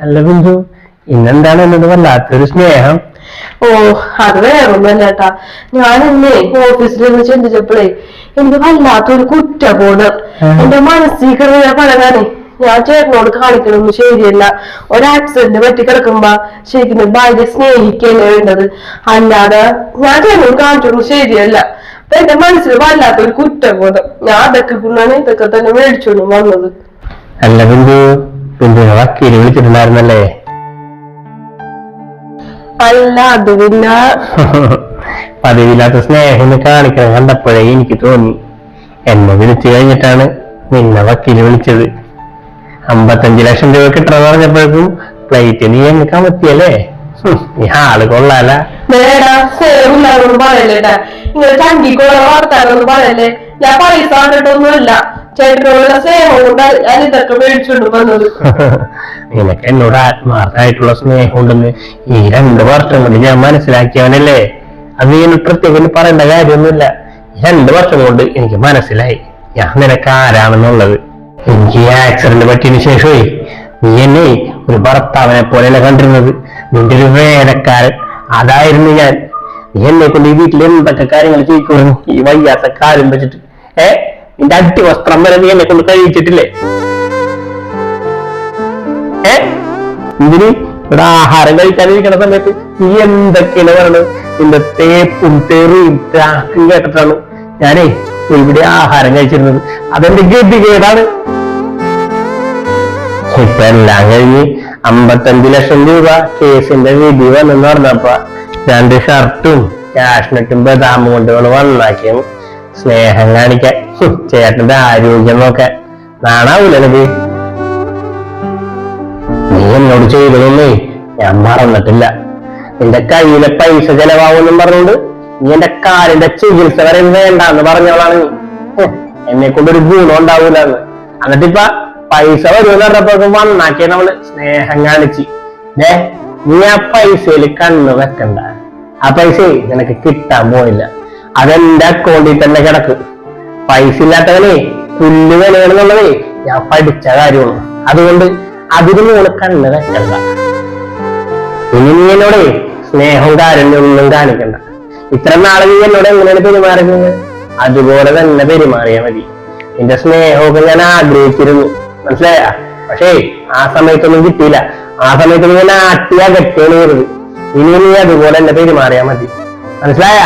അല്ല ബിന്ദു, ഇന്നെന്താണ് എന്നത് വല്ലാത്തൊരു സ്നേഹം. ഓ, അത് വേറൊന്നല്ല ചേട്ടാ. ഞാൻ ഇന്നേ ഓഫീസിൽ ചിന്തിച്ചപ്പോഴേ എനിക്ക് വല്ലാത്തൊരു കുറ്റബോധം എന്റെ മനസ്സിൽ കിടന്ന പലതാണ്. ഞാൻ ചേട്ടനോട് കാണിക്കണൊന്നും ശരിയല്ല. ഒരു ആക്സിഡന്റ് പറ്റി കിടക്കുമ്പോ ശരിക്കും ഭാര്യ സ്നേഹിക്കല്ലേ വേണ്ടത്, അല്ലാതെ ഞാൻ ചേട്ടനോട് കാണിച്ചൊന്നും ശരിയല്ല. അപ്പൊ എന്റെ മനസ്സിൽ വല്ലാത്തൊരു കുറ്റബോധം. ഞാൻ അതൊക്കെ കൊണ്ടാണ് ഇതൊക്കെ തന്നെ മേടിച്ചോണ്ട് വന്നത്. അല്ല ബിന്ദു, ബിന്ദുവിനെ വക്കീല് വിളിച്ചിട്ടുണ്ടായിരുന്നല്ലേ? അല്ല, അത് പിന്നെ പതിവില്ലാത്ത സ്നേഹം കാണിക്കണം കണ്ടപ്പോഴേ എനിക്ക് തോന്നി. എന്നെ വിളിച്ചു കഴിഞ്ഞിട്ടാണ് നിന്നെ വക്കീല് വിളിച്ചത്. 55 ലക്ഷം രൂപ കിട്ടണം പറഞ്ഞപ്പോഴേക്കും ഫ്ലൈറ്റ് നീ എന്നെ കമത്തിയല്ലേ? നീ ആള് കൊള്ളാല. നേടാ സേവില്ലാതൊന്നും പറയല്ലേട്ടാ. ഇങ്ങനെ ചങ്കിക്കോളെ വാർത്താനൊന്നും പറയല്ലേ. ഞാൻ പൈസ കണ്ടിട്ടൊന്നുമല്ല, ചേട്ടനോടുള്ള സ്നേഹം കൊണ്ട് ഇതൊക്കെ മേടിച്ചോണ്ട് വന്നത്. നിനക്ക് എന്നോട് ആത്മാർത്ഥമായിട്ടുള്ള സ്നേഹം ഉണ്ടെന്ന് ഈ 2 വർഷം കൊണ്ട് ഞാൻ മനസ്സിലാക്കിയവനല്ലേ. അത് നീ പ്രത്യേകം പറയേണ്ട കാര്യമൊന്നുമില്ല. 2 വർഷം കൊണ്ട് എനിക്ക് മനസ്സിലായി ഞാൻ നിനക്ക് ആരാണെന്നുള്ളത്. എനിക്ക് ഈ ആക്സിഡന്റ് പറ്റിയതിനു ശേഷമേ നീ എന്നെ ഒരു ഭർത്താവിനെ പോലെയല്ല കണ്ടിരുന്നത്. നിന്റെ ഒരു വേലക്കാരൻ അതായിരുന്നു ഞാൻ. നീ എന്നെ കൊണ്ട് ഈ വീട്ടിൽ എന്തൊക്കെ കാര്യങ്ങൾ ചെയ്യിക്കുന്നു ഈ വയ്യാത്ത കാര്യം വെച്ചിട്ട്. നിന്റെ അടി വസ്ത്രം വരെ നീ എന്നെ കൊണ്ട് കഴിച്ചിട്ടില്ലേ? ഇതിന് ഇവിടെ ആഹാരം കഴിക്കാതിരിക്കണ സമയത്ത് നീ എന്തൊക്കെയാണ് പറയണത്? നിന്റെ തേപ്പും തെറിയും ത്രാക്കും കേട്ടിട്ടാണ് ഞാനേ ഇവിടെ ആഹാരം കഴിച്ചിരുന്നത്. അതെന്റെ ഗതികേടാണ്. ഇപ്പൊ എല്ലാം കഴിഞ്ഞ് 55 ലക്ഷം രൂപ കേസിന്റെ വിധി വന്നെന്ന് പറഞ്ഞപ്പോ 2 ഷർട്ടും കാഷ്നട്ടും ബദാമും കൊണ്ട് വന്നാക്കിയും സ്നേഹം കാണിക്കാൻ ചേട്ടന്റെ ആരോഗ്യം നോക്കാൻ നാണാവൂലത്. നീ എന്നോട് ചെയ്തതൊന്നേ ഞാൻ മറന്നിട്ടില്ല. നിന്റെ കയ്യിലെ പൈസ ചെലവാകുമെന്നും പറഞ്ഞുകൊണ്ട് നീ എന്റെ കാലിന്റെ ചികിത്സ വരെ വേണ്ടാന്ന് പറഞ്ഞവളാണ് നീ. എന്നെ കൊണ്ടൊരു ഗുണം ഉണ്ടാവൂലെന്ന്. എന്നിട്ടിപ്പ പൈസ വരുമെന്ന് പറഞ്ഞപ്പോഴേക്കും വന്നാക്കിയ നമ്മള് സ്നേഹം കാണിച്ച്. നീ ആ പൈസയിൽ കണ്ണ് വെക്കണ്ട. ആ പൈസ നിനക്ക് കിട്ടാൻ പോയില്ല. അതെന്റെ അക്കൗണ്ടിൽ തന്നെ കിടക്കും. പൈസ ഇല്ലാത്തവനെ പുല്ല് വിലയാണെന്നുള്ളതേ ഞാൻ പഠിച്ച കാര്യമാണ്. അതുകൊണ്ട് അതിന് മോള് കണ്ണ് വെക്കണ്ട. ഇനി നീ എന്നോട് സ്നേഹവും കാരുണ്യൊന്നും കാണിക്കണ്ട. ഇത്ര നാളെ നീ എന്നോട് എങ്ങനെയാണ് പെരുമാറുന്നത് അതുപോലെ തന്നെ പെരുമാറിയാൽ മതി. നിന്റെ സ്നേഹമൊക്കെ ഞാൻ ആഗ്രഹിച്ചിരുന്നു, മനസ്സിലായ? പക്ഷേ ആ സമയത്തൊന്നും കിട്ടിയില്ല. ആ സമയത്ത് ഞാൻ ആട്ടിയാ ഗട്ടിയാണ് വരുന്നത്. ഇനി നീ അതുപോലെ എന്നെ പെരുമാറിയാൽ മതി, മനസ്സിലായ?